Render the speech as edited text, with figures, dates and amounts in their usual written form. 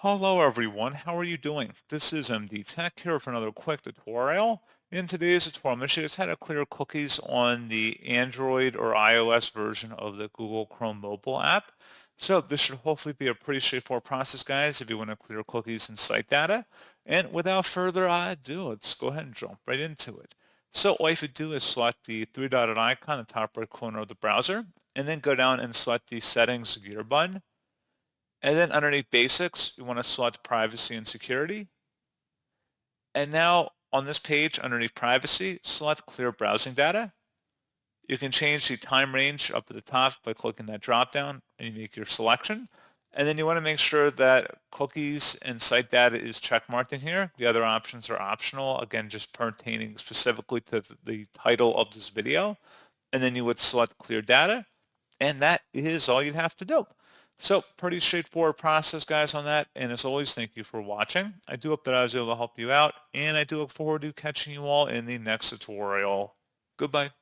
Hello everyone, how are you doing? This is MD Tech here for another quick tutorial. In today's tutorial, I'm going to show you how to clear cookies on the Android or iOS version of the Google Chrome mobile app. So this should hopefully be a pretty straightforward process, guys, if you want to clear cookies and site data. And without further ado, let's go ahead and jump right into it. So all you have to do is select the three-dotted icon in the top right corner of the browser, and then go down and select the Settings gear button. And then underneath Basics, you want to select Privacy and Security. And now on this page, underneath Privacy, select Clear Browsing Data. You can change the time range up at the top by clicking that dropdown, and you make your selection. And then you want to make sure that cookies and site data is checkmarked in here. The other options are optional, again, just pertaining specifically to the title of this video. And then you would select Clear Data. And that is all you'd have to do. So pretty straightforward process, guys, on that. And as always, thank you for watching. I do hope that I was able to help you out, and I do look forward to catching you all in the next tutorial. Goodbye.